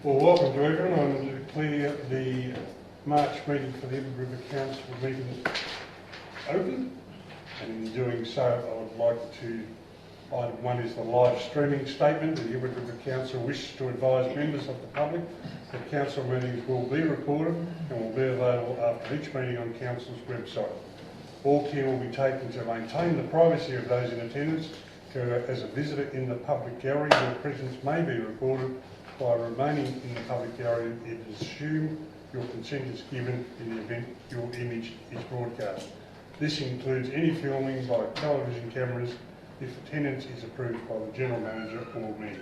Well, welcome to everyone. I'm going to declare the March meeting for the Edward River Council meeting open. And in doing so, I would like to, item one is the live streaming statement. The Edward River Council wishes to advise members of the public that council meetings will be recorded and will be available after each meeting on council's website. All care will be taken to maintain the privacy of those in attendance. As a visitor in the public gallery, your presence may be recorded. By remaining in the public gallery, it is assumed your consent is given in the event your image is broadcast. This includes any filming by television cameras if attendance is approved by the General Manager or me.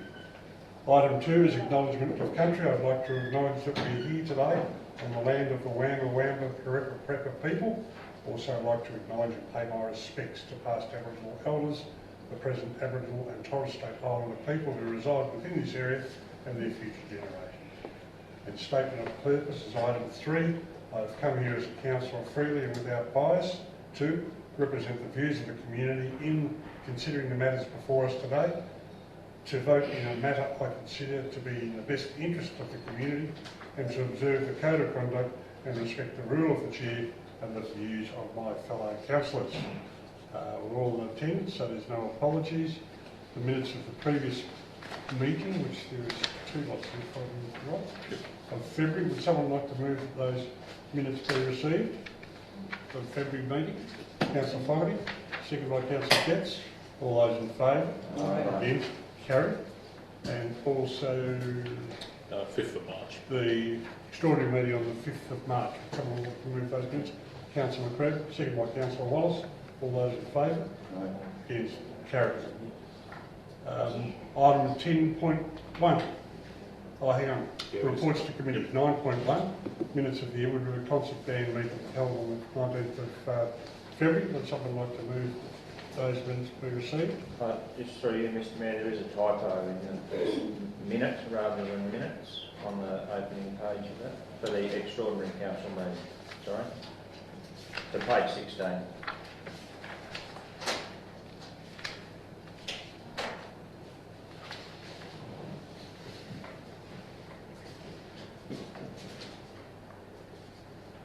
Item 2 is acknowledgement of country. I'd like to acknowledge that we're here today on the land of the Wamba Wamba Karepa Prepa people. Also, I'd like to acknowledge and pay my respects to past Aboriginal elders, the present Aboriginal and Torres Strait Islander people who reside within this area and their future generations. And statement of purpose is item 3. I have come here as a councillor freely and without bias. 2, represent the views of the community in considering the matters before us today. To vote in a matter I consider to be in the best interest of the community and to observe the code of conduct and respect the rule of the chair and the views of my fellow councillors. We're all in attendance, so there's no apologies. The minutes of the previous meeting, which there was 2 lots of February. Would someone like to move that those minutes be received for the February meeting? Councillor Fogarty, second by Councillor Getz. All those in favour? Against? Carried. And also 5th of March. The extraordinary meeting on the 5th of March. Would someone like to move those minutes? Councillor McCrae, second by Councillor Wallace. All those in favour? Against? Carried. Item 10.1. Hang on. Reports to committee. 9.1. Minutes of the Edward River Concert Band meeting held on the 19th of February. Would someone like to move those minutes be received? Just through you, Mr Mayor, there is a typo in the minute rather than minutes on the opening page of that for the extraordinary council meeting. Sorry. To page 16.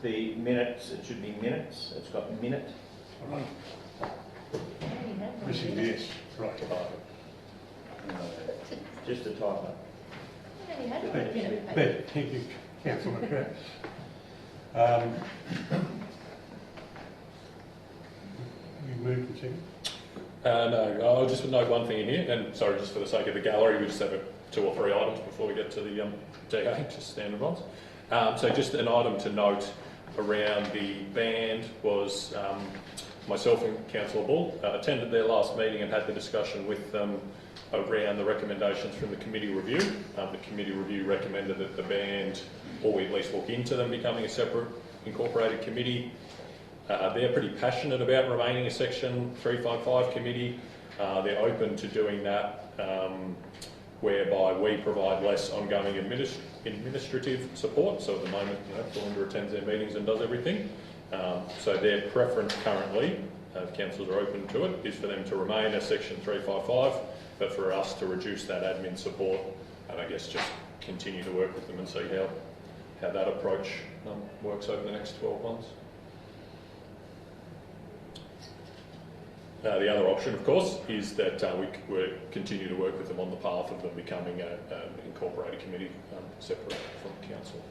The minutes, it should be minutes. It's got minute. All right. Missing the S. Right. Just a typo. Thank you, Councillor McCrae. You moved and second? No, I'll just note one thing in here, and sorry, just for the sake of the gallery, we just have 2 or 3 items before we get to the DA, just standard ones. So just an item to note around the band was myself and Councillor Bull attended their last meeting and had the discussion with them around the recommendations from the committee review. The committee review recommended that the band, or we at least look into them becoming a separate incorporated committee. They're pretty passionate about remaining a Section 355 committee. They're open to doing that, whereby we provide less ongoing administrative support. So at the moment, Belinda attends their meetings and does everything. So their preference currently, if councillors are open to it, is for them to remain as Section 355, but for us to reduce that admin support and I guess just continue to work with them and see how that approach works over the next 12 months. The other option, of course, is that we continue to work with them on the path of them becoming an incorporated committee separate from council.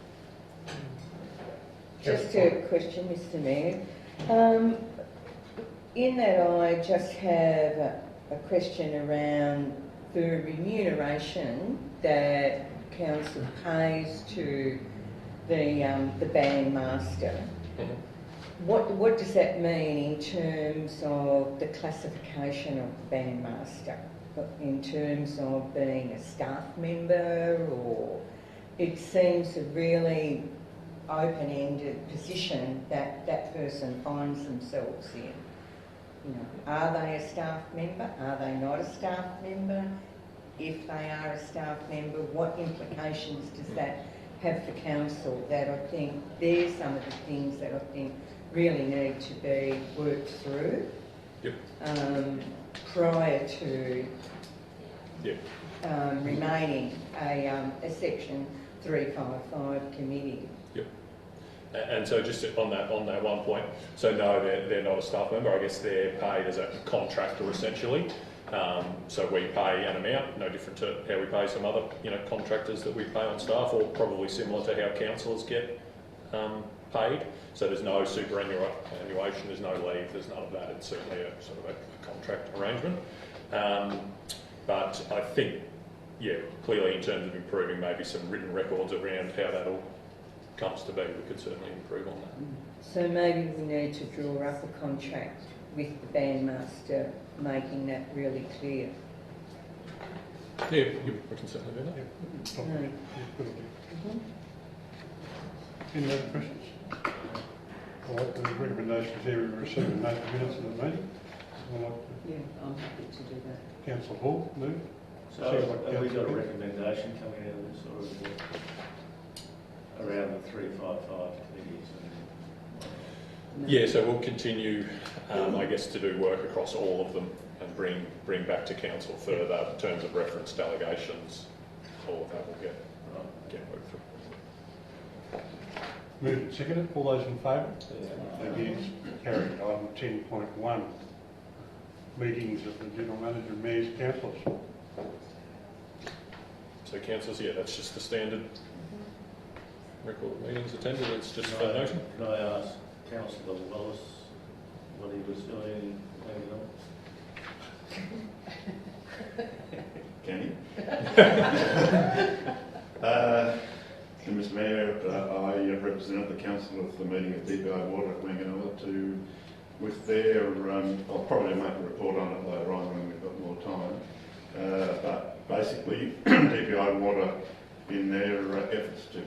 Just a question, Mr Mayor. In that I just have a question around the remuneration that council pays to the bandmaster. What does that mean in terms of the classification of the bandmaster? In terms of being a staff member, or it seems a really open-ended position that that person finds themselves in. You know, are they a staff member? Are they not a staff member? If they are a staff member, what implications does that have for council? That I think there's some of the things that I think really need to be worked through prior to remaining a Section 355 committee. And so just on that one point, so no, they're not a staff member. I guess they're paid as a contractor essentially. So we pay an amount, no different to how we pay some other contractors that we pay on staff, or probably similar to how councillors get paid. So there's no superannuation, there's no leave, there's none of that. It's certainly a sort of a contract arrangement. But I think, clearly in terms of improving maybe some written records around how that all comes to be, we could certainly improve on that. So maybe we need to draw up a contract with the bandmaster, making that really clear. Yeah, we can certainly do that. Yeah, probably. Yeah, good idea. Any other questions? All right, the recommendations here we receive and note the minutes of the meeting. Someone like Yeah, I'm happy to do that. Councillor Hall, move. So have we got a recommendation coming out of this, or is it around the 355 committees? Yeah, so we'll continue, I guess, to do work across all of them and bring back to council further in terms of reference delegations. All of that will get worked through. Moved and seconded. All those in favour? Against? Carried. Item 10.1. Meetings of the General Manager and Mayor's Councillors. So councillors, that's just the standard record of meetings attended. It's just for noting. Can I ask Councillor Wallace what he was doing hanging on? Can he? Mr Mayor, I represented the council at the meeting at DPI Water at Wanganella with their, I'll probably make a report on it later on when we've got more time, but basically DPI Water, in their efforts to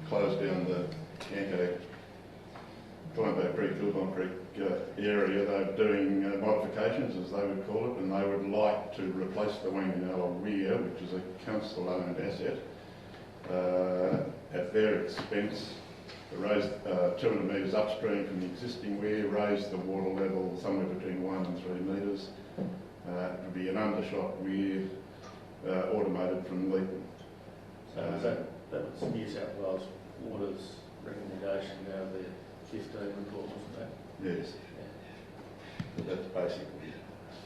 close down the Yanko Colombo Creek, Kilbon Creek area, they're doing modifications, as they would call it, and they would like to replace the Wanganella Weir, which is a council-owned asset, at their expense, raise 200 metres upstream from the existing weir, raise the water level somewhere between 1 and 3 metres. It would be an undershot weir, automated from Leeton. So that was New South Wales Water's recommendation out of the 15 report, wasn't that? Yes. But that's basically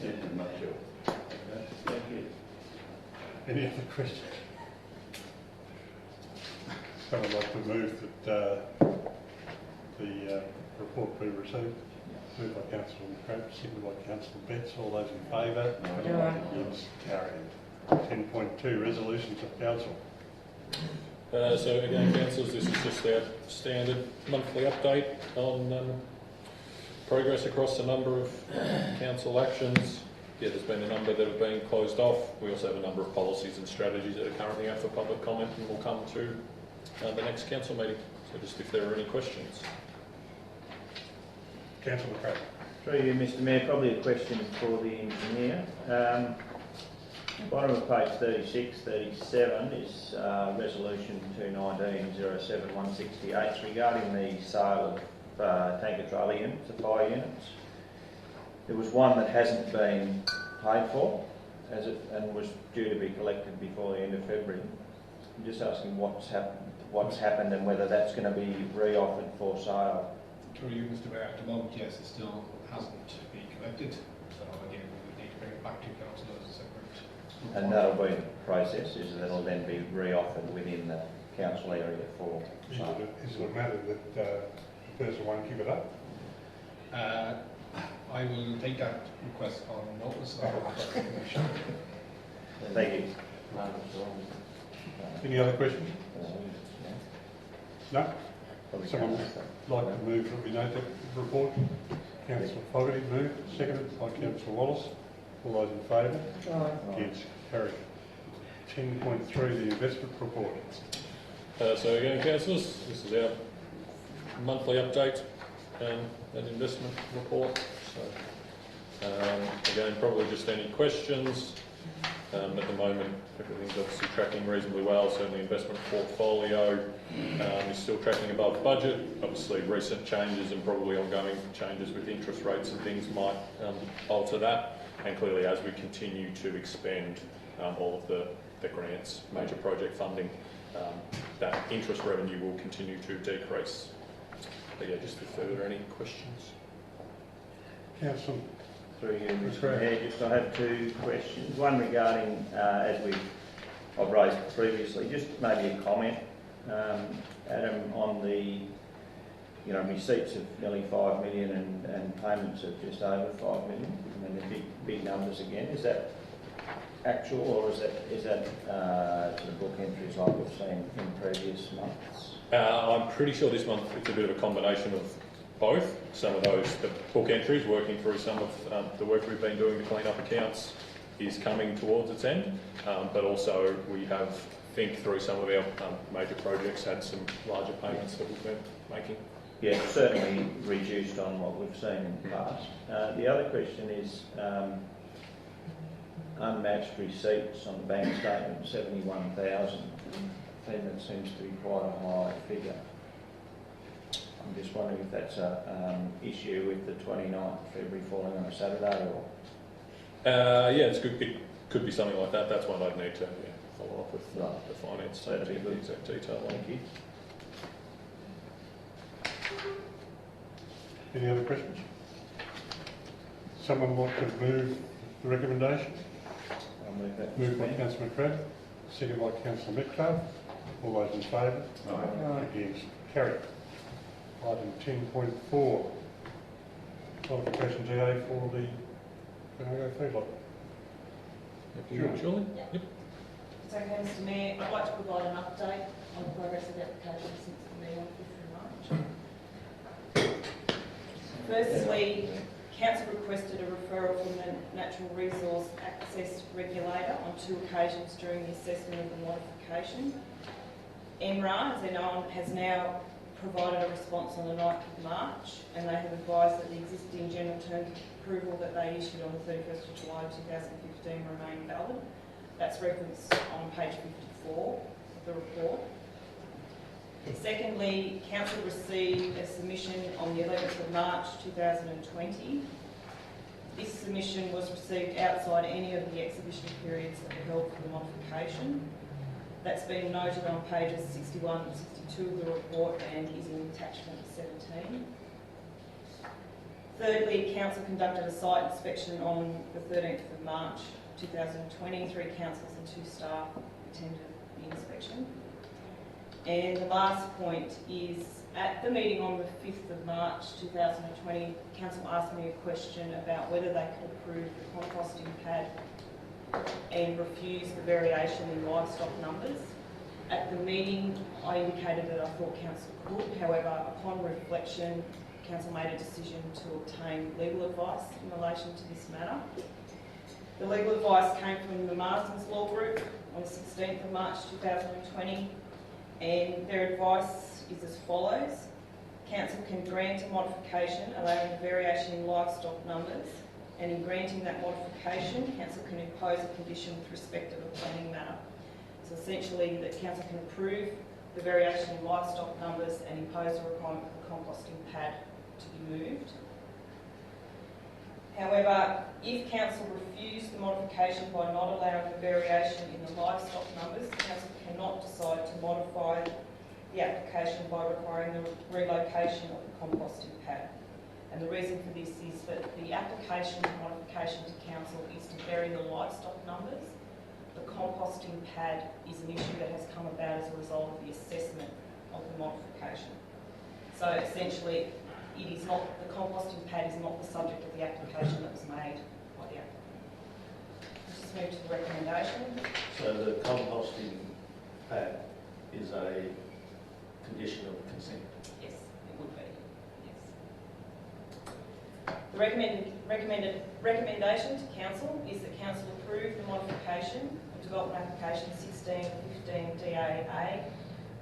it in a nutshell. Okay, thank you. Any other questions? Someone like to move that the report be received? Moved by Councillor Crabbe, seconded by Councillor Betts. All those in favour? Aye. Yes, carried. 10.2, resolutions of council. So again, councillors, this is just our standard monthly update on progress across a number of council actions. There's been a number that have been closed off. We also have a number of policies and strategies that are currently out for public comment and will come to the next council meeting. So just if there are any questions. Councillor Crabbe. Through you, Mr Mayor, probably a question for the engineer. Bottom of page 36, 37 is resolution 219-07168 regarding the sale of tanker trailer units, the fire units. There was one that hasn't been paid for, and was due to be collected before the end of February. I'm just asking what's happened and whether that's going to be re-offered for sale. Through you, Mr Mayor, at the moment, yes, it still hasn't been collected, so again, we would need to bring it back to council as a separate. And that'll be the process, is that it'll then be re-offered within the council area for sale. Is it a matter that the person won't give it up? I will take that request on notice of the Commission. Thank you. Any other questions? No? Probably Someone can't. like to move that we note that report? Councillor Fogarty moved, seconded by Councillor Wallace. All those in favour? Aye. Against? Carried. 10.3, the investment report. So again, councillors, this is our monthly update and investment report. So again, probably just any questions. At the moment, everything's obviously tracking reasonably well. Certainly, investment portfolio is still tracking above budget. Obviously, recent changes and probably ongoing changes with interest rates and things might alter that. And clearly, as we continue to expand all of the the grants, major project funding, that interest revenue will continue to decrease. But yeah, just if there are any questions. Councillor, Through you, That's Mr right. Mayor, just I have two questions. One regarding, I've raised previously, just maybe a comment, Adam, on the, receipts of nearly 5 million and payments of just over 5 million. I mean, they're big numbers again. Is that actual, or is that sort of book entries like we've seen in previous months? I'm pretty sure this month it's a bit of a combination of both. Some of those, the book entries, working through some of the work we've been doing to clean up accounts is coming towards its end, but also we have, think through some of our major projects, had some larger payments that we've been making. Yeah, certainly reduced on what we've seen in the past. The other question is unmatched receipts on the bank statement, 71,000. I think that seems to be quite a high figure. I'm just wondering if that's an issue with the 29th of February falling on a Saturday, or? Yeah, it's good. It could be something like that. That's one I'd need to follow up with Right. the finance team That'd to be get the good. exact detail on. Thank you. any other questions? Someone want to move the recommendation? I'll move that. Moved by Mr. Mayor. Councillor McCredie, seconded by Councillor Metcalfe. All those in favour? Aye. Against? Carried. Item 10.4, qualification TA for the Bendigo feedlot. Sure. Surely? Yeah. Yep. It's okay, Mr Mayor, I'd like to provide an update on the progress of the application since the meeting on 5th of March. Firstly, Council requested a referral from the Natural Resource Access Regulator on 2 occasions during the assessment of the modification. MRA, as they know, has now provided a response on the 9th of March, and they have advised that the existing general terms of approval that they issued on the 31st of July 2015 remain valid. That's referenced on page 54 of the report. Secondly, Council received a submission on the 11th of March 2020. This submission was received outside any of the exhibition periods that were held for the modification. That's been noted on pages 61 and 62 of the report and is in attachment 17. Thirdly, Council conducted a site inspection on the 13th of March 2020. 3 councillors and 2 staff attended the inspection. And the last point is, at the meeting on the 5th of March 2020, Council asked me a question about whether they could approve the composting pad and refuse the variation in livestock numbers. At the meeting, I indicated that I thought Council could. However, upon reflection, Council made a decision to obtain legal advice in relation to this matter. The legal advice came from the Marsden's Law Group on the 16th of March 2020, and their advice is as follows. Council can grant a modification allowing a variation in livestock numbers, and in granting that modification, Council can impose a condition with respect to the planning matter. So essentially, that Council can approve the variation in livestock numbers and impose a requirement for the composting pad to be moved. However, if Council refused the modification by not allowing the variation in the livestock numbers, Council cannot decide to modify the application by requiring the relocation of the composting pad. And the reason for this is that the application for modification to Council is to vary the livestock numbers. The composting pad is an issue that has come about as a result of the assessment of the modification. So essentially, it is not, the composting pad is not the subject of the application that was made by the applicant. Let's just move to the recommendation. So the composting pad is a condition of consent. Yes, it would be. Yes. The recommendation to Council is that Council approve the modification of development application 1615 DAA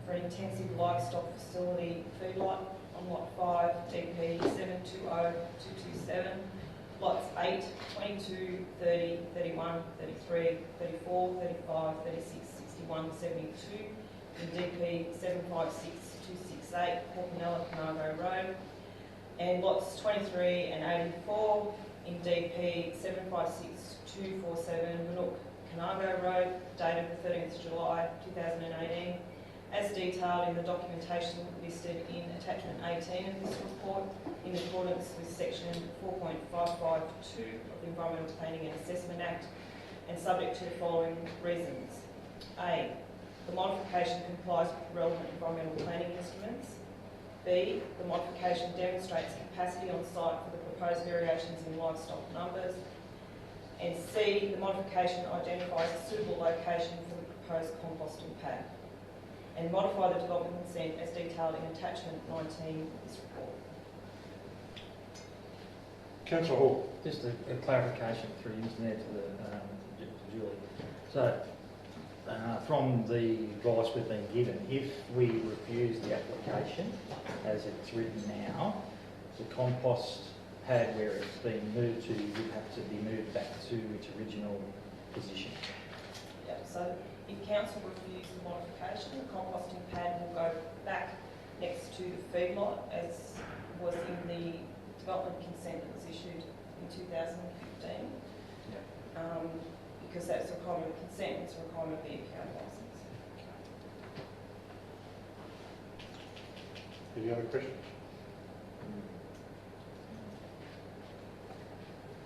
for an intensive livestock facility feedlot on lot 5, DP 720227, lots 8, 22, 30, 31, 33, 34, 35, 36, 61, 72, in DP 756268, Porcanella, Carnarvon Road, and lots 23 and 84 in DP 756247, Manook, Canargo Road, dated the 13th of July 2018, as detailed in the documentation listed in attachment 18 of this report, in accordance with section 4.552 of the Environmental Planning and Assessment Act, and subject to the following reasons. A, the modification complies with relevant environmental planning instruments. B, the modification demonstrates capacity on site for the proposed variations in livestock numbers. And C, the modification identifies a suitable location for the proposed composting pad. And modify the development consent as detailed in attachment 19 of this report. Councillor Hall. Just a clarification through the internet to Julie. So, from the advice we've been given, if we refuse the application as it's written now, the compost pad where it's been moved to would have to be moved back to its original position. Yeah, so if council refuse the modification, the composting pad will go back next to the feedlot as was in the development consent that was issued in 2015. Because that's a requirement of consent, it's a requirement of the EPA licence. Any other questions?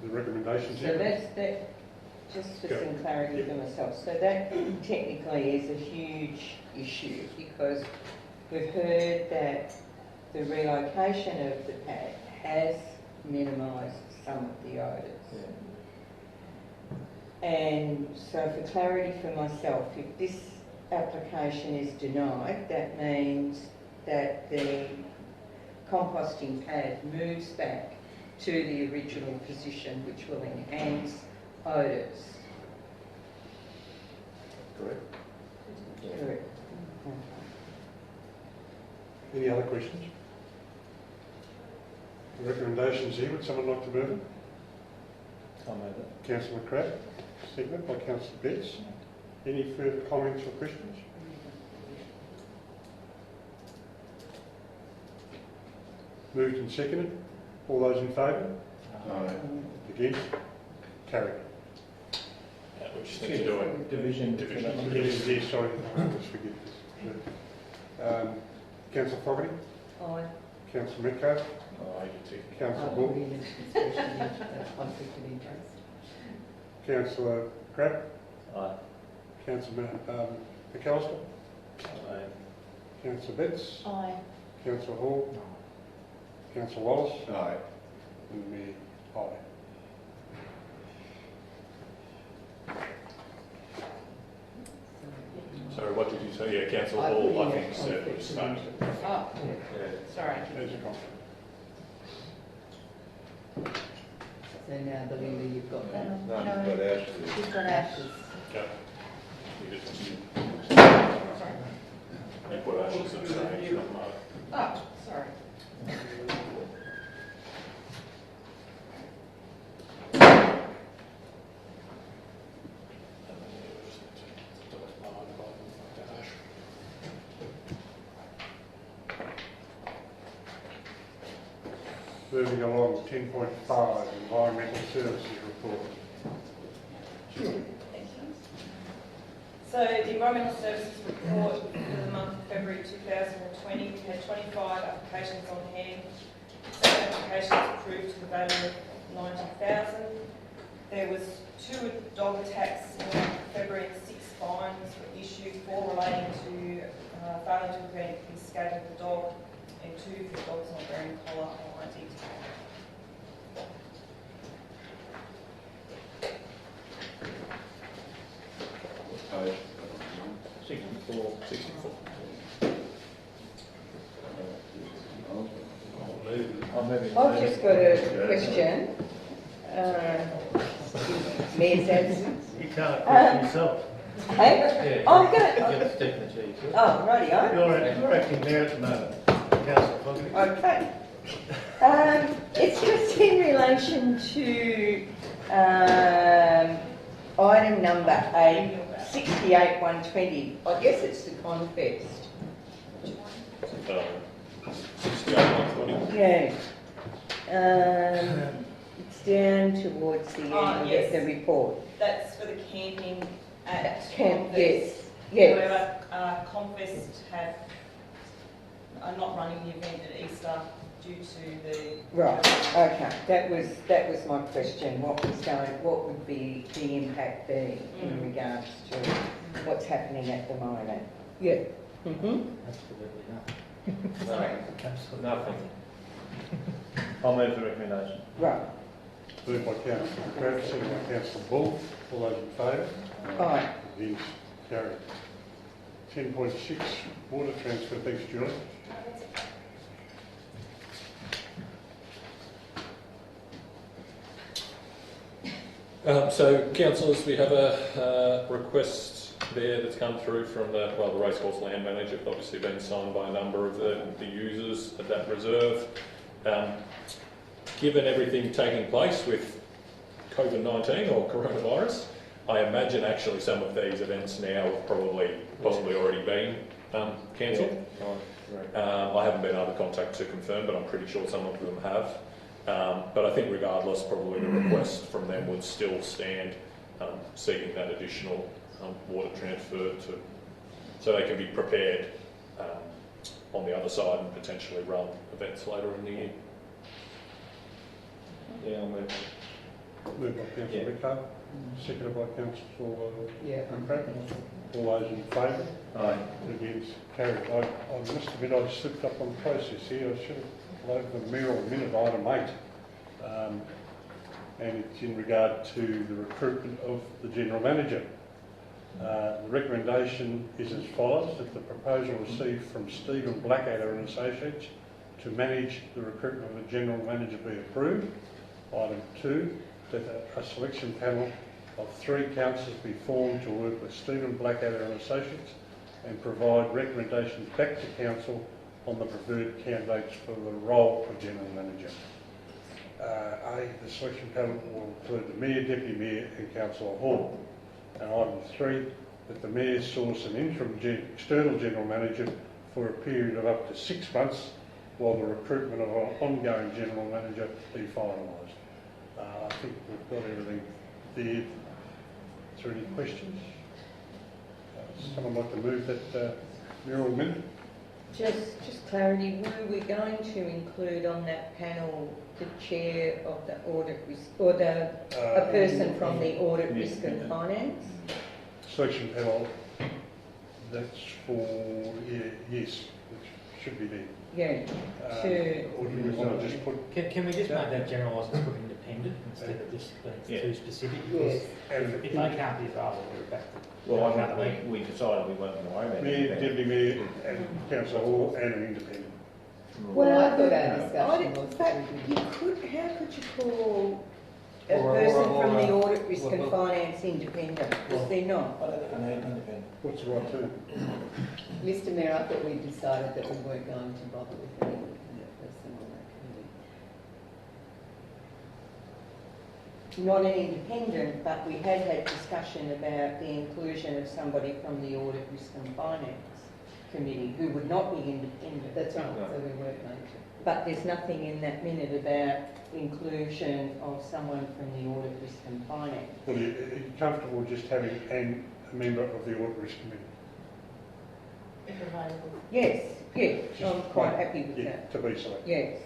The recommendations So here? that's that. Just for Go. some clarity for myself. So that technically is a huge issue because we've heard that the relocation of the pad has minimised some of the odours. And so for clarity for myself, if this application is denied, that means that the composting pad moves back to the original position, which will enhance odours. Correct. Correct. Any other questions? The recommendations here, would someone like to move it? I'll move it. Councillor Crabb, seconded by Councillor Betts. Any further comments or questions? Moved and seconded. All those in favour? Aye. Against? Carried. We just need to do it. Division. Yes, sorry, let's forget this. Councillor Fogarty, Aye. Councillor Metcalfe, Councillor Hall, Councillor Crabb, Aye. Councillor McAllister, Aye. Councillor Betts, Aye. Councillor Hall, Councillor Wallace, Aye. and me, aye. So what did you say? Yeah, Councillor Hall, I think, said it was fine. Oh, sorry. There's your comment. So now, Belinda, you've got that. No, but actually, She's got ashes. Okay. You just you put ashes and say, not mine. Oh, sorry. Moving along, 10.5, Environmental Services Report. So the Environmental Services Report for the month of February 2020, we had 25 applications on hand. 7 applications approved to the value of 90,000. There was 2 dog attacks in the month of February and 6 fines were issued, 4 relating to failing to prevent the escape of the dog and 2 for dogs not wearing collar or ID tag. aye. 64. 64. I'll move it. I've just got a question. Mayor's absence. You can't question yourself. Hey? I'm going Get Stephen Cheese. Oh, rightio. You're acting mayor at the moment, Councillor Fogarty. Okay. It's just in relation to item number 8, 68-120. I guess it's the Confest. 68-120. Yeah. It's down towards the end Yes. of the report. That's for the camping at Camp, Confest. yes, yes. However, Confest are not running the event at Easter due to the... Right, okay, that was my question, what would be the impact be in regards to what's happening at the moment? Yeah. Mm-hmm. Absolutely not. No, Absolutely nothing. I'll move the recommendation. Right, Moved by Councillor McGrath, seconded by Councillor Bull. All those in favour? aye. Against? Carried. 10.6, water transfer. Thanks, Julie. So, councillors, we have a request there that's come through from the racecourse land manager, obviously been signed by a number of the users at that reserve. Given everything taking place with COVID-19 or coronavirus, I imagine actually some of these events now have possibly already been cancelled. I haven't been able to contact to confirm, but I'm pretty sure some of them have. But I think regardless, probably the request from them would still stand, seeking that additional water transfer so they can be prepared on the other side and potentially run events later in the year. Yeah, I'll move. Moved by Councillor Ricardo, seconded by Councillor McGrath. All those in favour? Aye. Against? Carried. I must admit I slipped up on process here. I should have loaded the mayoral minute item 8. And it's in regard to the recruitment of the General Manager. The recommendation is as follows, that the proposal received from Stephen Blackadder and Associates to manage the recruitment of a General Manager be approved. Item 2, that a selection panel of 3 councillors be formed to work with Stephen Blackadder and Associates and provide recommendations back to council on the preferred candidates for the role of General Manager. A, the selection panel will include the Mayor, Deputy Mayor and Councillor Hall. And item 3, that the Mayor source an interim external General Manager for a period of up to 6 months while the recruitment of an ongoing General Manager be finalised. I think we've got everything there. Is there any questions? Someone like to move that mayoral minute? Just clarity, were we going to include on that panel the chair of the audit risk, or a person from the audit risk and finance? Selection panel, that's for, yes, it should be there. Yeah, Or do we want to just put... Can we just make that general license put independent instead of just being too specific? Because if they can't be available, we're back to... Well, I think we decided we weren't going to worry about Mayor, it. Deputy Mayor and Councillor Hall and an independent. well, I thought our discussion was but that we how could you call a Or- person or- from the or- audit risk and finance independent? Because they're not. What's the right term? Mr Mayor, I thought we decided that we weren't going to bother with any independent person on that committee. Not an independent, but we had discussion about the inclusion of somebody from the audit risk and finance committee who would not be independent. That's right, No. so we weren't going to. But there's nothing in that minute about inclusion of someone from the audit risk and finance. Well, are you comfortable just having a member of the Audit Risk Committee? Yes, yes, Just I'm quite one. happy with Yeah, that. to be selected. Yes,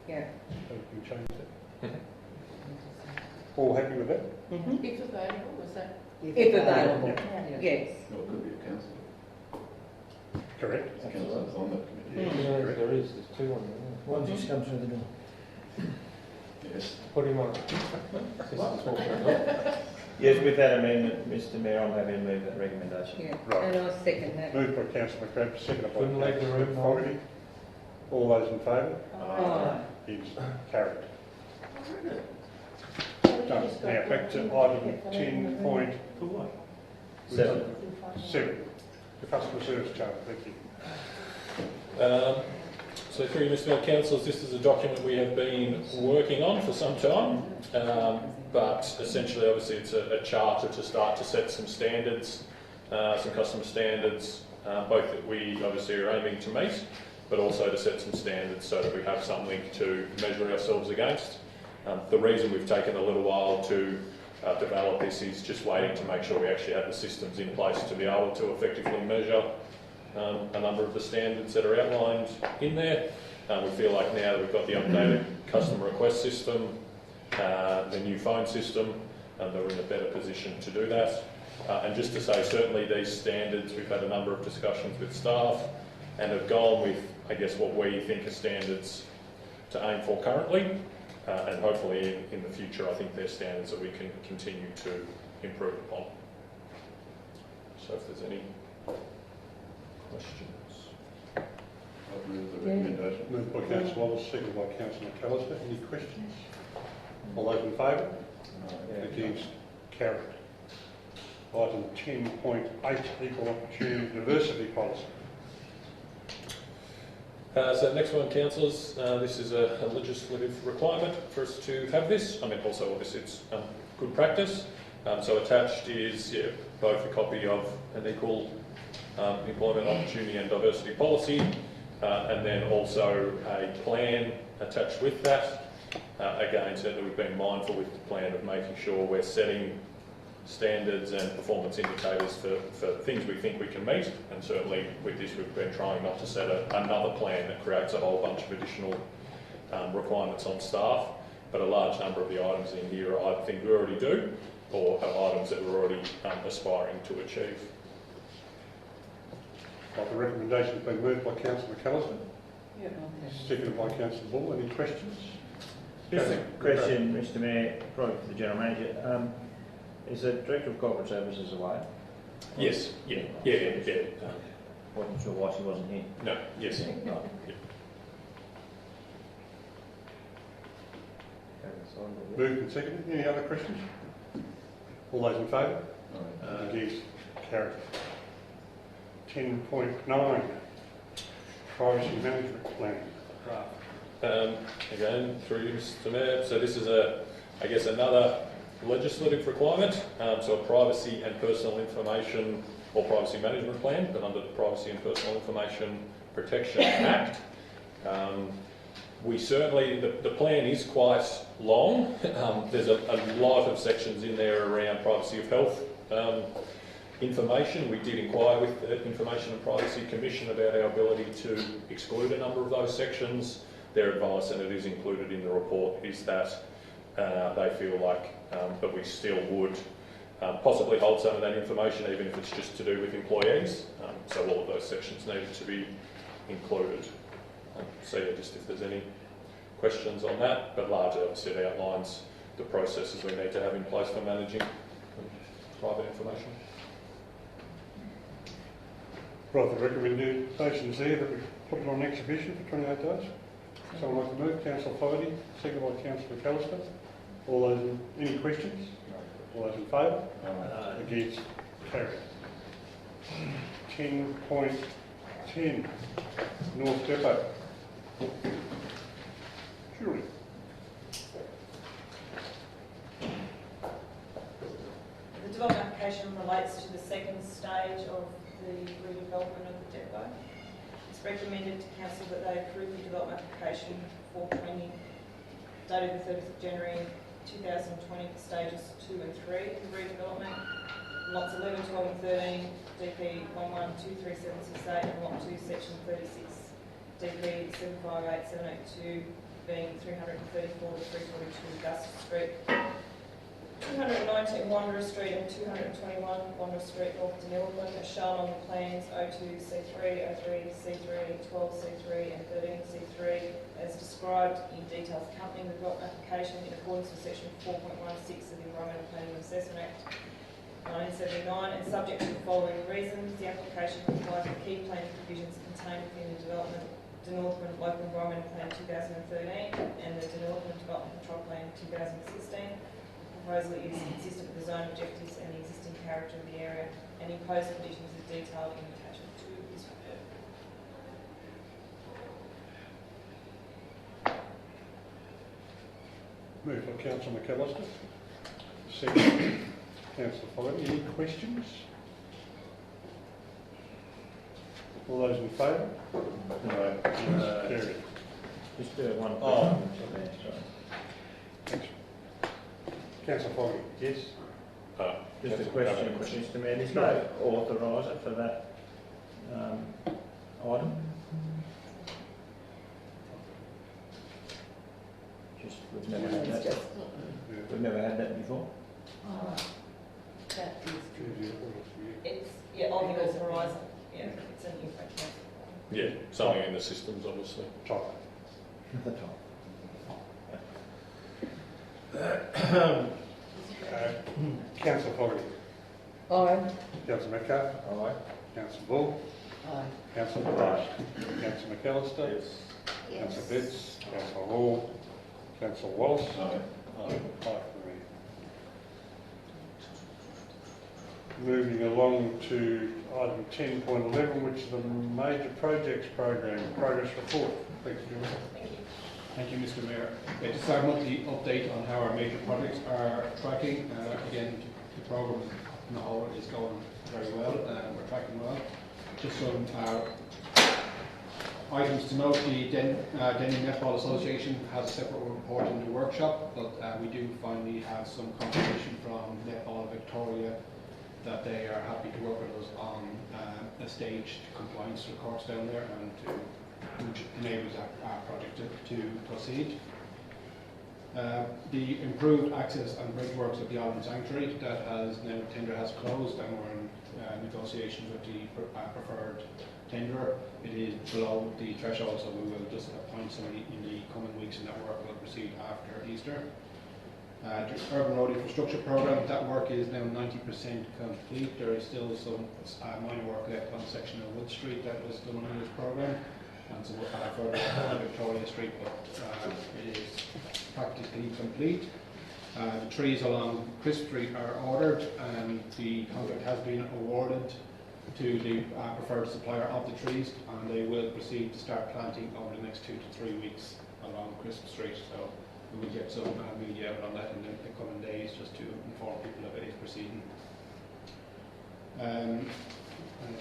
yeah. So we can change that. All happy with that? Mm-hmm. If available, was that? If available, Yeah. yes. Or it could be a councillor. Correct? Councillors on that committee. Mm. Correct. There's 2 on there. One just comes through the door. Yes. Put him on. Yes, with that amendment, Mr Mayor, I'm happy to move that recommendation. Yeah, Right. and I second that. Moved by Councillor McGrath, seconded by Couldn't leave the Councillor room, no. Fogarty. All those in favour? Aye. Is carried. Done. Now back to item 10.7, For what? 7. the customer service charter. Thank you. So through you, Mr Mayor, councillors, this is a document we have been working on for some time, but essentially, obviously, it's a charter to start to set some standards, some customer standards, both that we obviously are aiming to meet, but also to set some standards so that we have something to measure ourselves against. The reason we've taken a little while to develop this. He's just waiting to make sure we actually have the systems in place to be able to effectively measure a number of the standards that are outlined in there. We feel like now that we've got the updated customer request system, the new phone system, that we're in a better position to do that. And just to say, certainly these standards, we've had a number of discussions with staff and have gone with, I guess, what we think are standards to aim for currently. And hopefully in the future, I think they're standards that we can continue to improve upon. So if there's any questions. I've moved the recommendation. Moved by Councillor Wallace, seconded by Councillor McAllister. Any questions? All those in favour? Against? Carried. Item 10.8, Equal Opportunity Diversity Policy. So next one, councillors, this is a legislative requirement for us to have this. I mean, also obviously it's good practice. So attached is both a copy of an equal employment opportunity and diversity policy, and then also a plan attached with that. Again, certainly we've been mindful with the plan of making sure we're setting standards and performance indicators for things we think we can meet, and certainly with this we've been trying not to set another plan that creates a whole bunch of additional requirements on staff, but a large number of the items in here I think we already do, or are items that we're already aspiring to achieve. Right, the recommendation has been moved by Councillor McAllister, Yeah, okay. seconded by Councillor Bull. Any questions? Just a question, Mr Mayor, probably for the General Manager. Is the Director of Corporate Services away? Yes, yeah. Wasn't sure why she wasn't here. No, yes. Right. Yeah. Moved and seconded. Any other questions? All those in favour? Against? Carried. 10.9, Privacy Management Plan. Draft. Again, through you, Mr Mayor. So this is I guess another legislative requirement, so a privacy and personal information or privacy management plan, but under the Privacy and Personal Information Protection Act. We certainly, the plan is quite long. There's a lot of sections in there around privacy of health information. We did inquire with the Information and Privacy Commission about our ability to exclude a number of those sections. Their advice, and it is included in the report, is that they feel like that we still would possibly hold some of that information, even if it's just to do with employees. So all of those sections needed to be included. So yeah, just if there's any questions on that, but largely obviously it outlines the processes we need to have in place for managing private information. Right, the recommendations there that we put it on exhibition for 28 days. Someone like to move? Councillor Fogarty, seconded by Councillor McAllister. All those any questions? All those in favour? Against? Carried. 10.10, North Depot. Julie. The development application relates to the second stage of the redevelopment of the depot. It's recommended to council that they approve the development application for 20, dated the 30th of January 2020 for stages 2 and 3 of redevelopment. Lots 11, 12 and 13, DP 1123768 and Lot 2, Section 36, DP 758782 being 334 to 342 Augusta Street, 219 Wanderer Street and 221 Wanderer Street, North Deniliquin, as shown on the plans 02C3, 03C3, 12C3 and 13C3, as described in details accompanying the development application in accordance with section 4.16 of the Environmental Planning and Assessment Act 1979, and subject to the following reasons. The application complies with key planning provisions contained within the Deniliquin Local Environmental Plan 2013 and the Deniliquin Development Control Plan 2016. Proposal is consistent with the zone objectives and the existing character of the area, and imposed conditions as detailed in attachment 2 is referred. Moved by Councillor McAllister. Second, Councillor Fogarty. Any questions? All those in favour? Carried. Just one question, Mr Mayor, sorry. Thanks. Councillor Foggy, yes? Just a question, Mr Mayor. There's no authoriser for that item? Just, we've never had It's that. just, We've never had that before. oh, that is It's, yeah, on the authoriser, yeah, it's an info council. Yeah, something in the systems, obviously. Top. The top. Councillor Foggy, Aye. Councillor Metcalfe, All right. Councillor Bull, aye. Councillor Price, Councillor McAllister, Yes. Councillor Betts, Councillor Hall, Councillor Wallace. Aye. Aye for me. Moving along to item 10.11, which is the Major Projects Program Progress Report. Thanks, Jimmy. Thank you. Thank you, Mr Mayor. Just our monthly update on how our major projects are tracking. Again, the programme in the whole is going very well, we're tracking well. Just some items to note, the Denny Netball Association has a separate report in the workshop, but we do finally have some confirmation from Netball Victoria that they are happy to work with us on a staged compliance course down there and which enables our project to proceed. The improved access and bridge works at the Island Sanctuary, that has now tender has closed and we're in negotiations with the preferred tenderer. It is below the threshold, so we will just appoint somebody in the coming weeks and that work will proceed after Easter. The Urban Road Infrastructure Programme, that work is now 90% complete. There is still some minor work left on a section of Wood Street that was done on this programme, and some further work on Victoria Street, but it is practically complete. The trees along Crisp Street are ordered, and the contract has been awarded to the preferred supplier of the trees, and they will proceed to start planting over the next 2 to 3 weeks along Crisp Street. So we will get some media out on that in the coming days, just to inform people that it is proceeding. And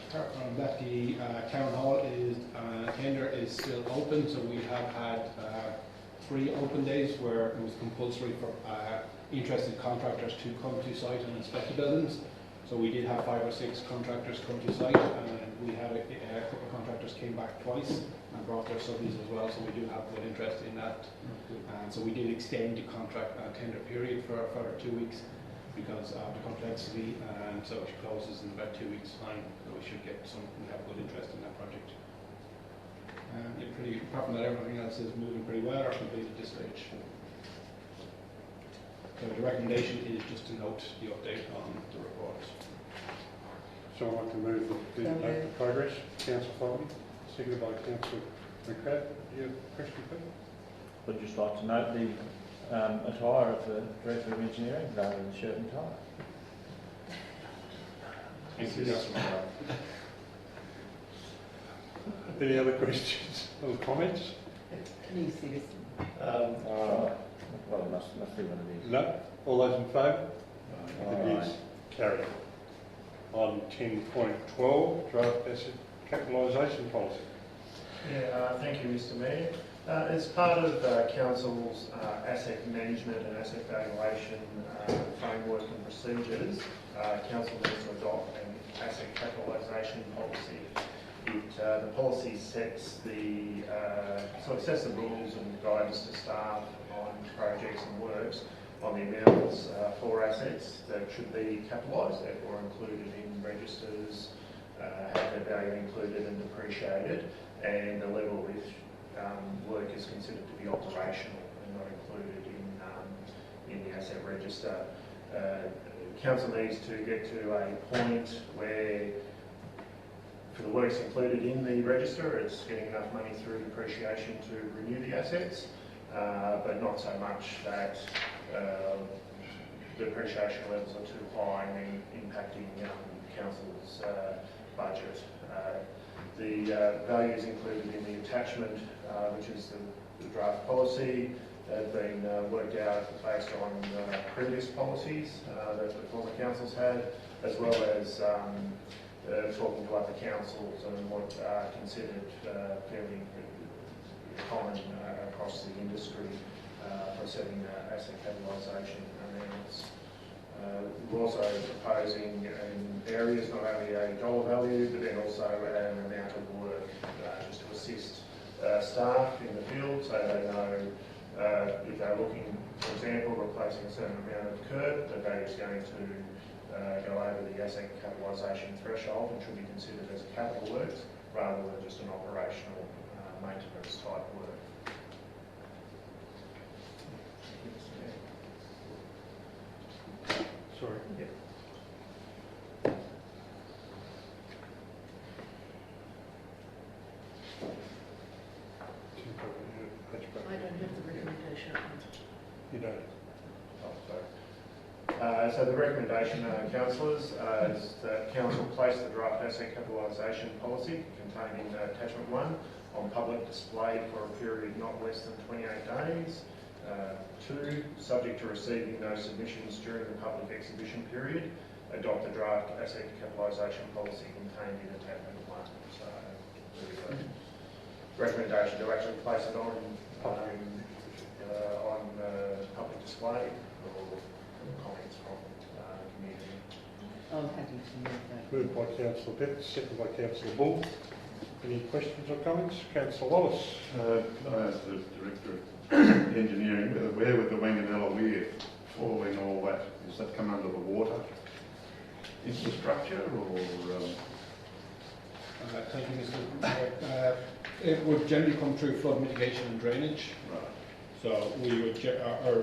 apart from that, the town hall tender is still open, so we have had 3 open days where it was compulsory for interested contractors to come to site and inspect the buildings. So we did have 5 or 6 contractors come to site, and we had a couple of contractors came back twice and brought their subbies as well, so we do have good interest in that. And so we did extend the contract tender period for a further 2 weeks because of the complexity, and so it closes in about 2 weeks' time. So we should get we have good interest in that project. Apart from that, everything else is moving pretty well or complete at this stage. So the recommendation is just to note the update on the report. So I'd like to move the note of progress. Councillor Foggy, seconded by Councillor McCrabb. Do you have a question, please? I'd just like to note the attire of the Director of Engineering rather than shirt and tie. Thank you, Councillor. Any other questions or comments? New citizen. Well, it must be one of these. No? All those in favour? Aye. It is carried. Item 10.12, draft asset capitalisation policy. Thank you, Mr Mayor. As part of Council's asset management and asset valuation framework and procedures, Council needs to adopt an asset capitalisation policy. The policy sets the rules and guidance to staff on projects and works on the amounts for assets that should be capitalised or included in registers, have their value included and depreciated, and the level of which work is considered to be operational and not included in the asset register. Council needs to get to a point where for the works included in the register, it's getting enough money through depreciation to renew the assets, but not so much that the depreciation levels are too high and impacting Council's budget. The values included in the attachment, which is the draft policy, have been worked out based on previous policies that the former councils had, as well as talking to other councils and what are considered fairly common across the industry. for setting asset capitalisation amounts. We're also proposing in areas not only a dollar value, but then also an amount of work just to assist staff in the field so they know if they're looking, for example, replacing a certain amount of curb, that that is going to go over the asset capitalisation threshold and should be considered as a capital works rather than just an operational maintenance type work. Sorry. Yep. I don't have the recommendation. You don't? So the recommendation, councillors, is that council place the draft asset capitalisation policy contained in attachment 1 on public display for a period not less than 28 days. 2, subject to receiving no submissions during the public exhibition period, adopt the draft asset capitalisation policy contained in attachment 1. So there is a recommendation to actually place it on public display or comments from the community. I'm happy to move that. Moved by Councillor Betts, seconded by Councillor Bull. Any questions or comments? Councillor Wallace. Can I ask the Director of Engineering, where would the Wanganella Weir following all that, does that come under the water infrastructure or? Thank you, Mr. It would generally come through flood mitigation and drainage. Right. So we would,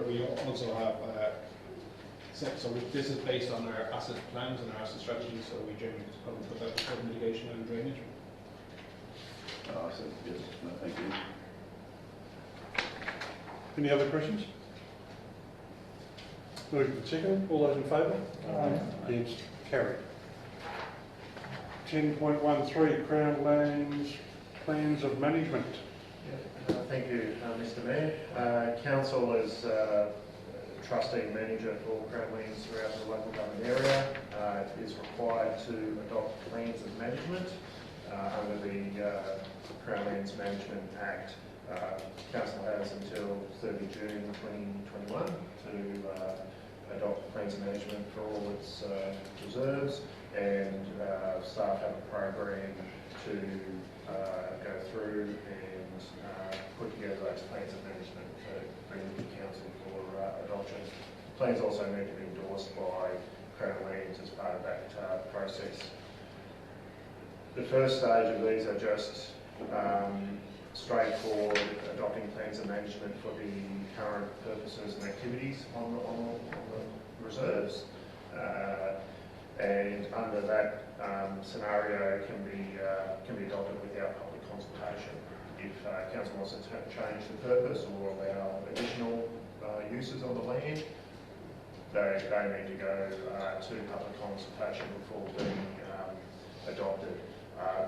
we also have, this is based on our asset plans and our asset strategy, so we generally just come put that flood mitigation and drainage. Oh, I see. Yes. No, thank you. Any other questions? Moved and seconded. All those in favour? Aye. Against? Carried. 10.13 Crown Lands Plans of Management. Thank you, Mr. Mayor. Council as trustee and manager for Crown Lands throughout the local government area is required to adopt plans of management under the Crown Lands Management Act. Council has until 30 June 2021 to adopt plans of management for all its reserves, and staff have a program to go through and put together those plans of management to bring to council for adoption. Plans also need to be endorsed by Crown Lands as part of that process. The first stage of these are just straightforward adopting plans of management for the current purposes and activities on the reserves. And under that scenario can be adopted without public consultation. If council wants to change the purpose or allow additional uses on the land, they need to go to public consultation before being adopted.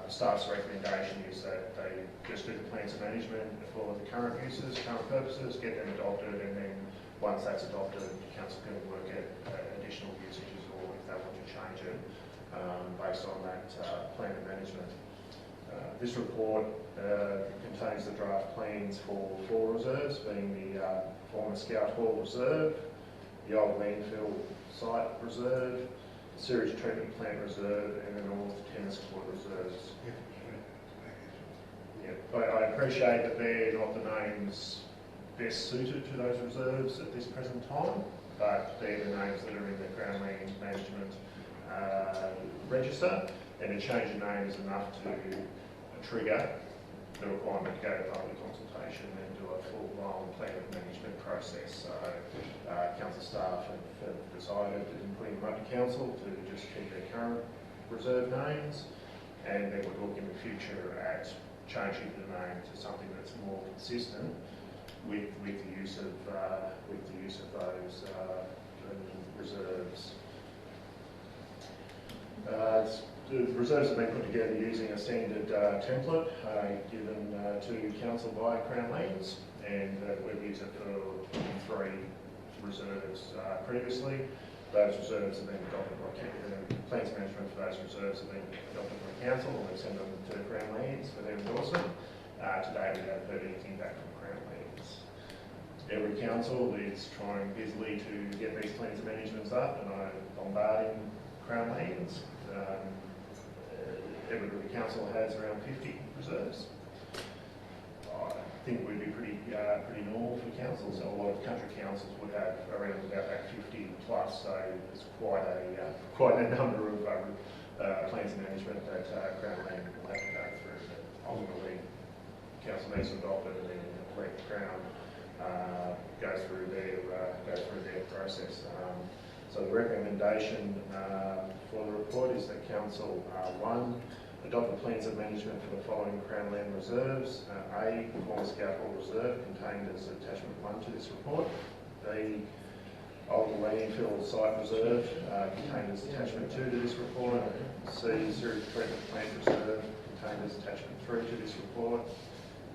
Staff's recommendation is that they just do the plans of management for the current uses, current purposes, get them adopted, and then once that's adopted, council can work at additional usages or if they want to change it based on that plan of management. This report contains the draft plans for 4 reserves, being the former Scout Hall Reserve, the old landfill site reserve, sewage treatment plant reserve, and the North Tennis Court reserves. Yeah, I appreciate that they're not the names best suited to those reserves at this present time, but they're the names that are in the Crown Lands Management register, and a change of name is enough to trigger the requirement to go to public consultation and do a full-blown plan of management process. So council staff have decided in putting them up to council to just keep their current reserve names, and then we'll look in the future at changing the name to something that's more consistent with the use of those reserves. The reserves have been put together using a standard template given to council by Crown Lands, and we've used it for 3 reserves previously. Those reserves have been adopted by plans of management for those reserves have been adopted by council, and we've sent them to Crown Lands for their endorsement. Today we haven't heard anything back from Crown Lands. every council is trying busily to get these plans of managements up, and I'm bombarding Crown Lands. Every council has around 50 reserves. I think we'd be pretty normal for councils. So a lot of country councils would have around about that 50 plus. So it's quite a number of plans of management that Crown Land will have to go through. But ultimately, council needs to adopt it, and then let Crown go through their process. So the recommendation for the report is that council 1, adopt the plans of management for the following Crown Land reserves. A, Performance Capital Reserve contained as attachment 1 to this report. B, Old Landfill Site Reserve contained as attachment 2 to this report. C, Sewage Treatment Plant Reserve contained as attachment 3 to this report.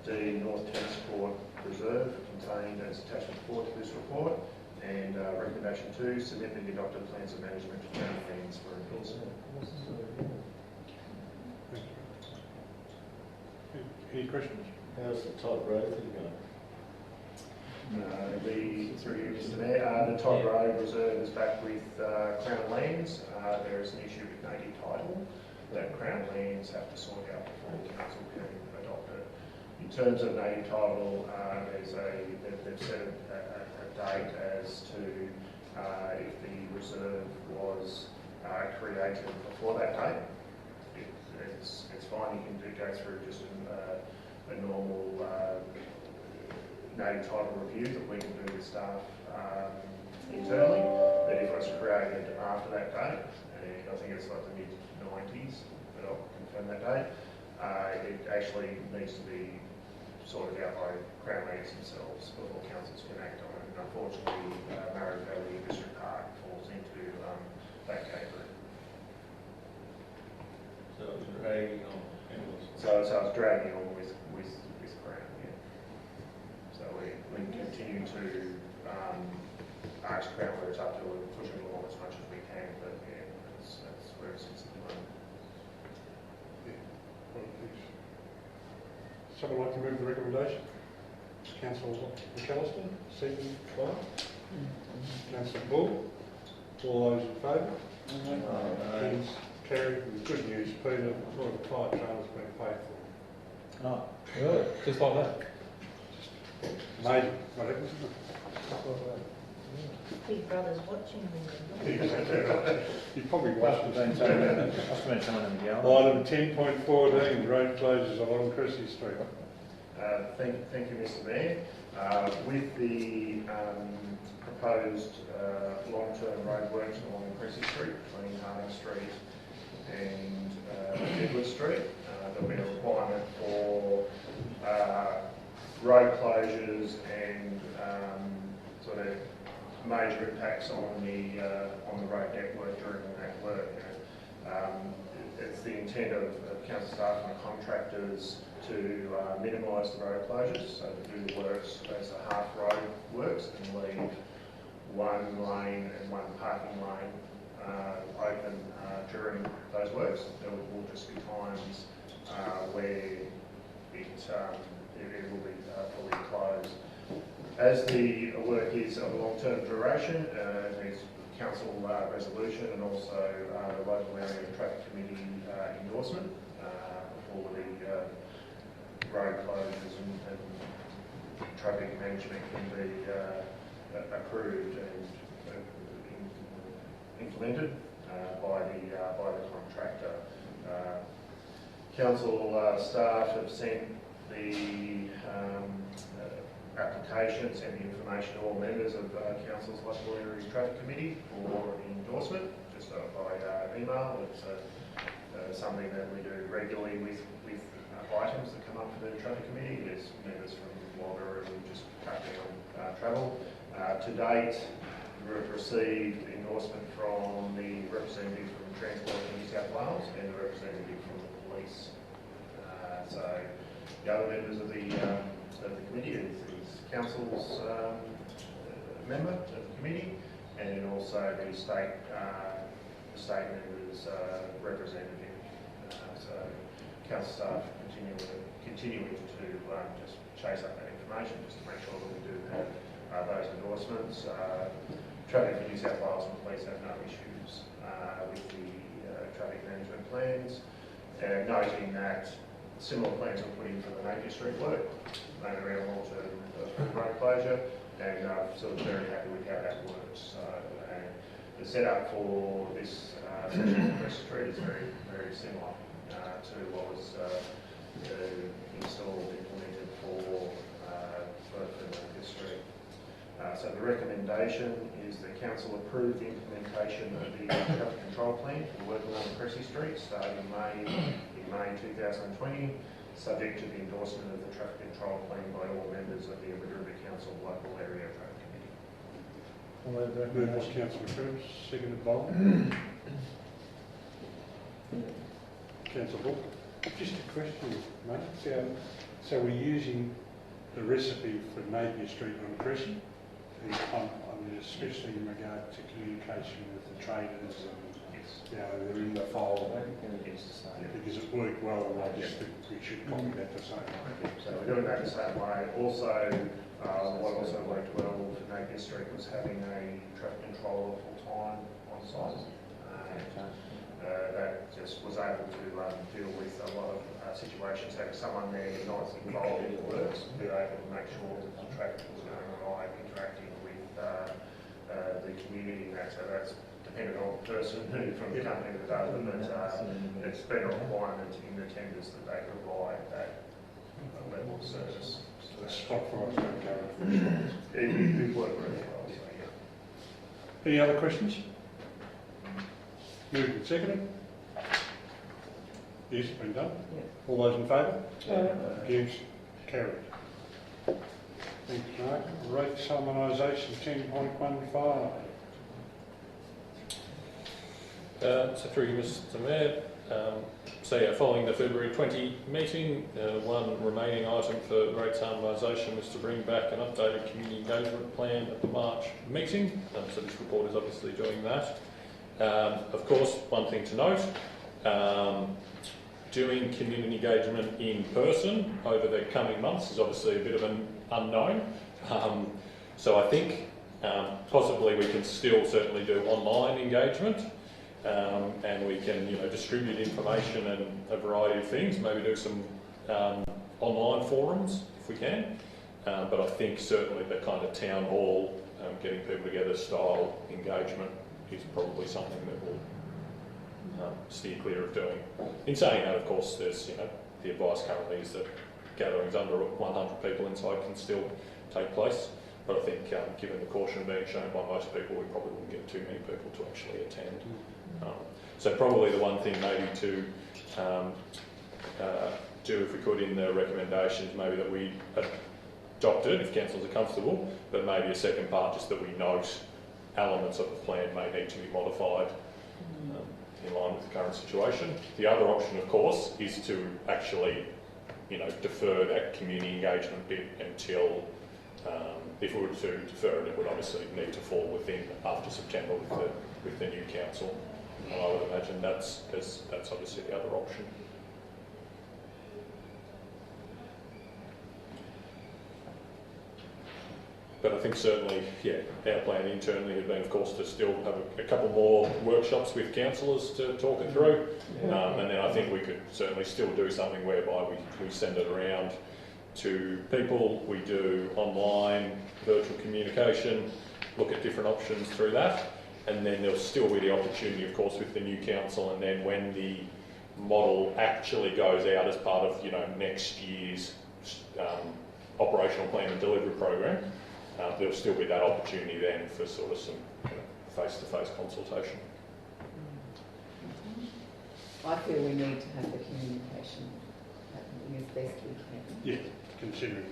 D, North Tennis Court Reserve contained as attachment 4 to this report. And recommendation 2, submit the adopted plans of management to Crown Lands for endorsement. Any questions? How's the Todd Road thing going? Through you, Mr Mayor, the Todd Road Reserve is back with Crown Lands. There is an issue with native title that Crown Lands have to sort out before the council can adopt it. In terms of native title, they've set a date as to if the reserve was created before that date. It's fine, you can go through just a normal native title review that we can do with staff internally. But if it was created after that date, and I think it's like the mid-90s, but I'll confirm that date, it actually needs to be sorted out by Crown Lands themselves before councils can act on it. And unfortunately, Murray Valley Industry Park falls into that category. So it's dragging on. So it's dragging on with Crown, yeah. So we continue to ask Crown where it's up to and push it along as much as we can, but yeah, that's where it sits at the moment. Someone like to move the recommendation? Councillor McAllister, second by Councillor Bull. All those in favour? Against? Carried. Good news, Peter. All the fire trailer's been paid for. Oh, really? Just like that? Amazing, what happens, isn't it? Big Brother's watching me. You probably watched it. Must have been someone in the gallery. Item 10.14, road closures along Cressy Street. Thank you, Mr Mayor. With the proposed long-term road works along Cressy Street between Harding Street and Edward Street, there'll be a requirement for road closures and sort of major impacts on the road network during that work. It's the intent of council staff and contractors to minimise the road closures, so to do the works as a half road works and leave one lane and one parking lane open during those works. There will just be times where it will be fully closed. As the work is of a long-term duration, there's council resolution and also the local area traffic committee endorsement for the road closures and traffic management can be approved and implemented by the contractor. Council staff have sent the application, sent the information to all members of Council's local area traffic committee for endorsement, just by email. It's something that we do regularly with items that come up for the traffic committee. There's members from Wagga who just cut down travel. To date, we've received endorsement from the representative from Transport in New South Wales and the representative from the police. So the other members of the committee is council's member of the committee, and then also the state members representative. So council staff continuing to just chase up that information just to make sure that we do have those endorsements. Traffic for New South Wales and police have no issues with the traffic management plans, noting that similar plans were put in for the Napier Street work, made around long-term road closure, and sort of very happy with how that works. So, the setup for this section of Crest Street is very, very similar to what was installed, implemented for Napier Street. So the recommendation is the council approve the implementation of the traffic control plan for work along Cressy Street starting in May 2020, subject to the endorsement of the traffic control plan by all members of the Wimmera River Council Local Area Traffic Committee. I'll move the Moved by recommendation. Councillor Cruz, seconded by Councillor Hall. Just a question, mate. So we're using the recipe for Napier Street on Cressy, especially in regard to communication with the traders and, they're in the fold, because it worked well, and I just think we should copy that the same way. So we're doing that the same way. Also, what also worked well for Napier Street was having a traffic controller full-time on site. That just was able to deal with a lot of situations, having someone there not involved in the works, be able to make sure that the traffic was going right, interacting with the community and that. So that's dependent on the person from the company that does it, but it's been a requirement in the tenders that they provide that level of service. So the spot for us don't go. It worked really well. So, yeah. Any other questions? Moved and seconded. Yes, been done. All those in favour? Against? Carried. Thanks, Mark. Rate summarisation 10.15. So through you, Mr Mayor. Following the February 20 meeting, one remaining item for rate harmonisation was to bring back an updated community engagement plan at the March meeting. So this report is obviously doing that. Of course, one thing to note, doing community engagement in person over the coming months is obviously a bit of an unknown. So I think possibly we can still certainly do online engagement. And we can, distribute information and a variety of things. Maybe do some online forums if we can. But I think certainly the kind of town hall, getting people together style engagement is probably something that we'll steer clear of doing. In saying that, of course, there's the advice currently is that gatherings under 100 people inside can still take place. But I think, given the caution being shown by most people, we probably wouldn't get too many people to actually attend. So probably the one thing maybe to do, if we could, in the recommendations, maybe that we adopt it if councils are comfortable, but maybe a second part just that we note elements of the plan may need to be modified in line with the current situation. The other option, of course, is to actually, defer that community engagement bit until. If we were to defer it, it would obviously need to fall within after September with the new council. And I would imagine that's obviously the other option. But I think certainly, our plan internally had been, of course, to still have a couple more workshops with councillors to talk it through. And then I think we could certainly still do something whereby we send it around to people, we do online, virtual communication, look at different options through that, and then there'll still be the opportunity, of course, with the new council, and then when the model actually goes out as part of, next year's operational plan and delivery program, there'll still be that opportunity then for sort of some face-to-face consultation. I feel we need to have the communication happening as best we can. Yeah, considering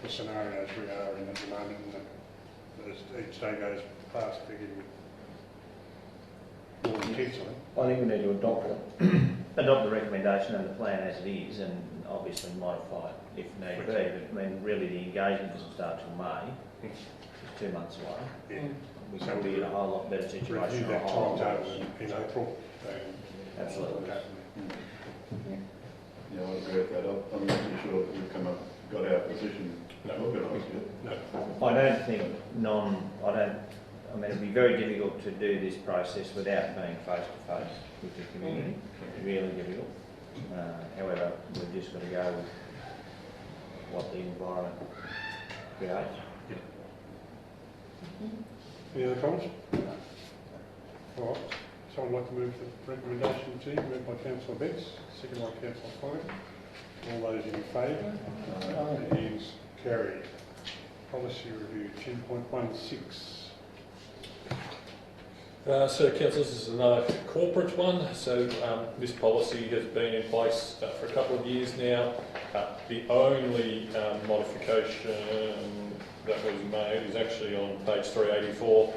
the scenarios we are in at the moment, and as each day goes past, they're getting more intensely. I think we need to adopt the recommendation and the plan as it is, and obviously modify it if need be. But really the engagement doesn't start till May. It's 2 months away. Yeah. We can be in a whole lot better situation. Review on a that whole lot. timetable in April. Absolutely. Yeah, I agree with that. I'm not too sure that we've got our position No, Organised, yeah. no. I don't think I mean, it'd be very difficult to do this process without being face to face with the community. Really difficult. However, we've just got to go with what the environment creates. Any other comments? All right. Someone like to move the recommendation to you, moved by Councillor Betts, second by Councillor Fogarty. All those in favour? It is carried. Policy review 10.16. So, councillors, this is another corporate one. So, this policy has been in place for a couple of years now. The only modification that was made is actually on page 384,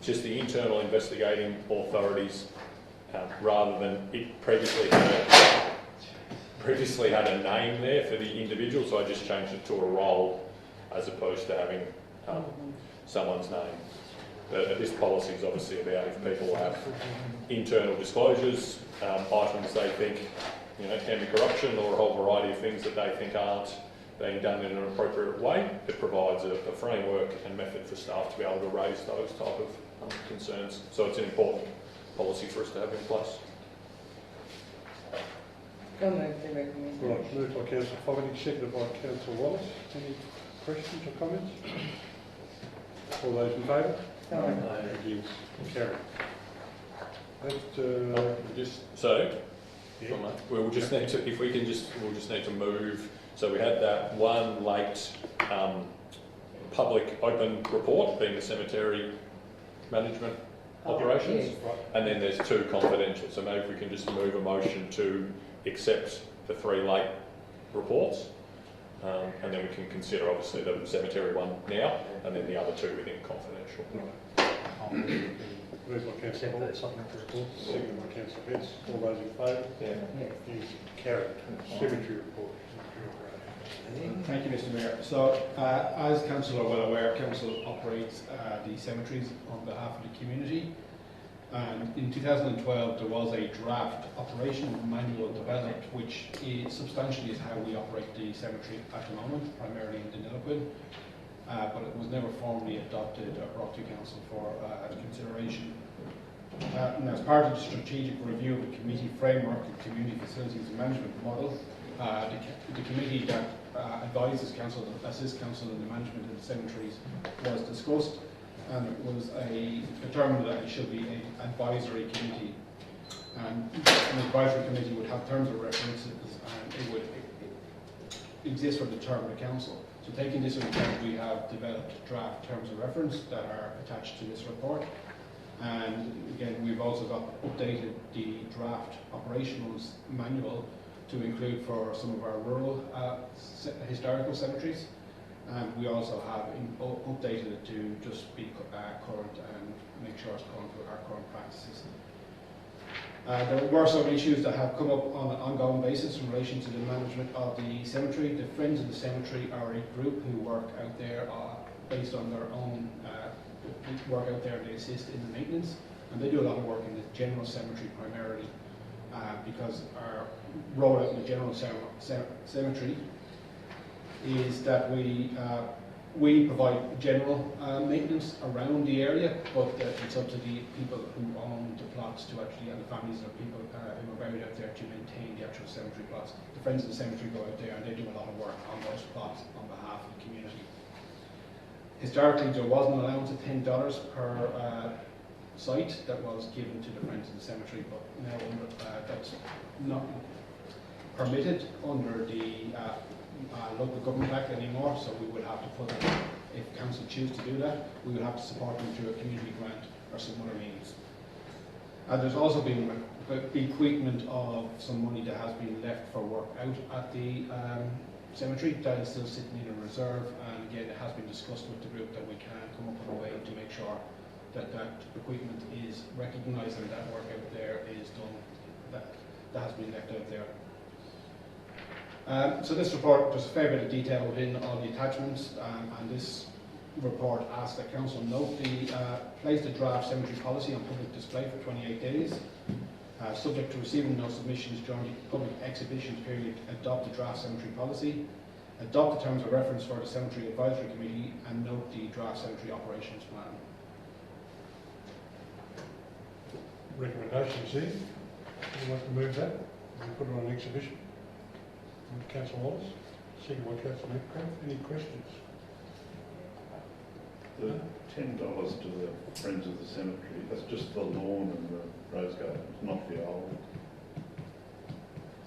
just the internal investigating authorities, rather than it previously had a name there for the individual, so I just changed it to a role as opposed to having someone's name. This policy is obviously about if people have internal disclosures, items they think can be corruption, or a whole variety of things that they think aren't being done in an appropriate way. It provides a framework and method for staff to be able to raise those type of concerns. So it's an important policy for us to have in place. I'll move the recommendation. Right, moved by Councillor Fogarty, seconded by Councillor Wallace. Any questions or comments? All those in favour? It is carried. We'll just need to, we'll just need to move. So we had that one late public open report, being the cemetery management operations, yes. Right. and then there's 2 confidential. So maybe if we can just move a motion to accept the 3 late reports, and then we can consider obviously the cemetery one now, and then the other 2 within confidential. Moved by Councillor Accept Wallace, the supplementary report. seconded by Councillor Betts. All those in favour? Yeah. Yes. It is carried. Cemetery report. Thank you, Mr Mayor. So, as Council are well aware, Council operates the cemeteries on behalf of the community. And in 2012, there was a draft operational manual developed, which substantially is how we operate the cemetery at the moment, primarily in Deniliquin. But it was never formally adopted or brought to Council for consideration. And as part of the strategic review of the committee framework and community facilities and management model, the committee that advises Council, assists Council in the management of the cemeteries was discussed, and it was determined that it should be an advisory committee. And an advisory committee would have terms of reference, and it would exist for the term of the Council. So taking this into account, we have developed draft terms of reference that are attached to this report. And again, we've also updated the draft operationals manual to include for some of our rural historical cemeteries. And we also have updated it to just be current and make sure it's current with our current practices. There were some issues that have come up on an ongoing basis in relation to the management of the cemetery. The Friends of the Cemetery are a group who work out there based on their own work out there. They assist in the maintenance, and they do a lot of work in the general cemetery primarily, because our role out in the general cemetery is that we provide general maintenance around the area, but it's up to the people who own the plots to actually, and the families of people who are buried out there, to maintain the actual cemetery plots. The Friends of the Cemetery go out there and they do a lot of work on those plots on behalf of the community. Historically, there was an allowance of $10 per site that was given to the Friends of the Cemetery, but now that's not permitted under the local government act anymore, so we would have to put it, if council choose to do that, we would have to support them through a community grant or some other means. There's also been a bequeathment of some money that has been left for work out at the cemetery that is still sitting in a reserve, and again it has been discussed with the group that we can come up with a way to make sure that that bequeathment is recognised and that work out there is done, that has been left out there. So this report, there's a fair bit of detail within all the attachments, and this report asks that Council note place the draft cemetery policy on public display for 28 days. Subject to receiving no submissions during the public exhibition period, adopt the draft cemetery policy. Adopt the terms of reference for the Cemetery Advisory Committee and note the draft cemetery operations plan. Recommendation C. Would you like to move that and put it on exhibition? Councillor Wallace, second by Councillor Metcalfe. Any questions? The $10 to the Friends of the Cemetery, that's just the lawn and the rose garden, not the old.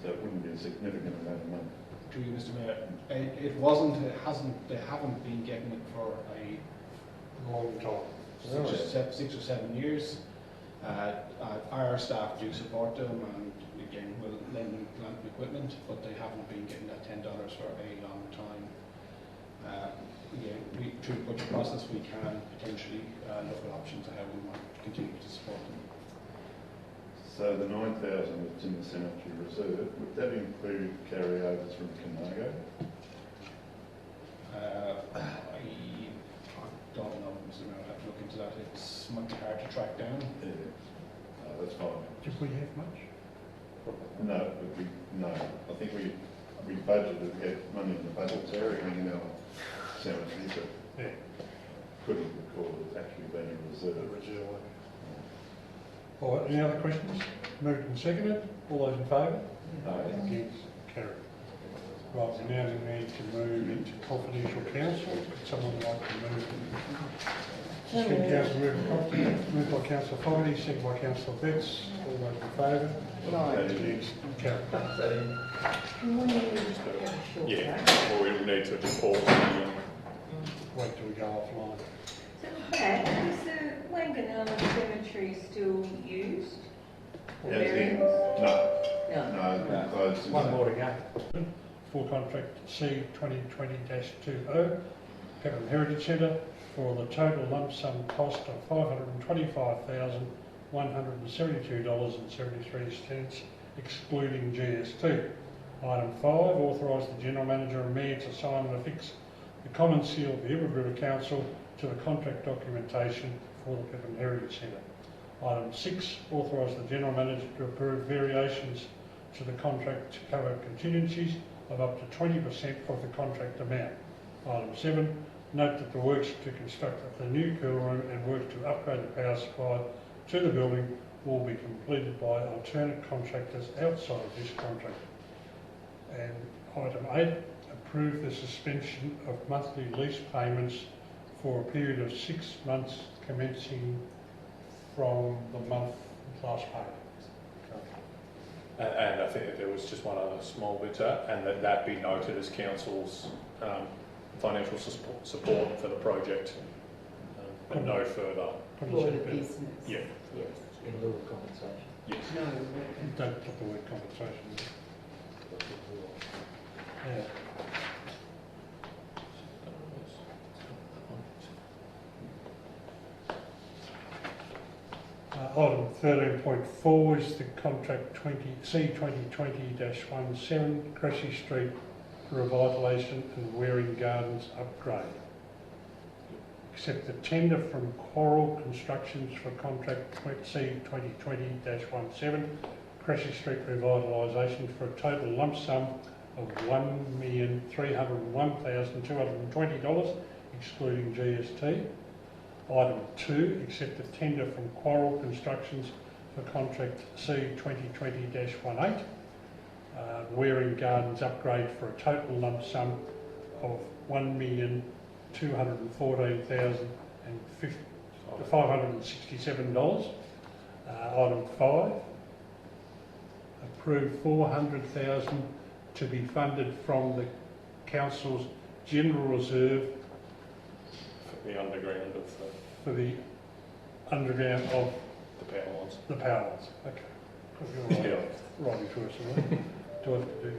So it wouldn't be a significant amount of money. To you, Mr. Mayor, it wasn't, it hasn't, they haven't been getting it for a Long time. 6 or 7 years. Our staff do support them and again will lend them plant and equipment, but they haven't been getting that $10 for a long time. Through the budget process we can potentially look at options of how we might continue to support them. So the 9,000 that's in the cemetery reserve, would that include carryovers from Conago? I don't know, Mr. Mayor, I'll have to look into that. It's much hard to track down. Yeah. That's fine. Did we have much? No, I think we budgeted, we had money in the budget area in our cemetery, but Yeah. couldn't recall it actually being a reserve. All right, any other questions? Moved and seconded. All those in favour? Aye. Against? Carried. Right, we now need to move into confidential counsel. Would someone like to move? Moved by Councillor Fogarty, second by Councillor Betts. All those in favour? Right. Against? Carried. Can we have a short break? Yeah, or we will need to just pause. Wait till we go offline. So Pat, is the Wanganella Cemetery still used? For As in- burials? No, No. closed. One more to go. For contract C 2020-20, Peppermint Heritage Centre, for the total lump sum cost of $525,172.73, excluding GST. Item 5, authorise the General Manager and Mayor to sign and affix the common seal of the Edward River Council to the contract documentation for the Peppermint Heritage Centre. Item 6, authorise the General Manager to approve variations to the contract to cover contingencies of up to 20% of the contract amount. Item 7, note that the works to construct the new cool room and work to upgrade the power supply to the building will be completed by alternate contractors outside of this contract. And item 8, approve the suspension of monthly lease payments for a period of 6 months commencing from the month last paid. And I think that there was just one other small bit to that, and that be noted as council's financial support for the project, but no further. For the business. Yeah. Yes. In lieu of compensation. Yes. No, Don't put the word compensation. Yeah. Item 13.4 is the contract C 2020-17 Cressy Street revitalisation and Wearing Gardens upgrade. Accept the tender from Coral Constructions for contract C 2020-17 Cressy Street revitalisation for a total lump sum of $1,301,220, excluding GST. Item 2, accept the tender from Coral Constructions for contract C 2020-18, Wearing Gardens upgrade for a total lump sum of $1,204,567. Item 5, approve $400,000 to be funded from the Council's General Reserve The underground of for the underground of the power lines. the power lines. Okay. Yeah. Writing to us, all right. Do I have to do?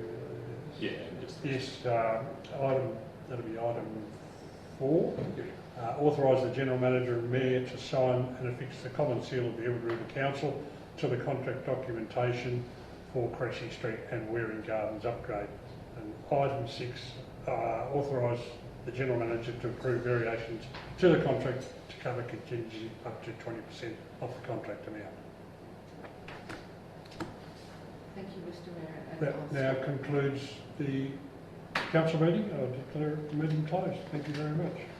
Yeah. Just Yes, that'll be item 4. Authorise the General Manager and Mayor to sign and affix the common seal of the Edward River Council to the contract documentation for Cressy Street and Wearing Gardens upgrade. And item 6, authorise the General Manager to approve variations to the contract to cover contingency up to 20% of the contract amount. thank you, Mr. Mayor. And That also- now concludes the council meeting. I declare the meeting closed. Thank you very much.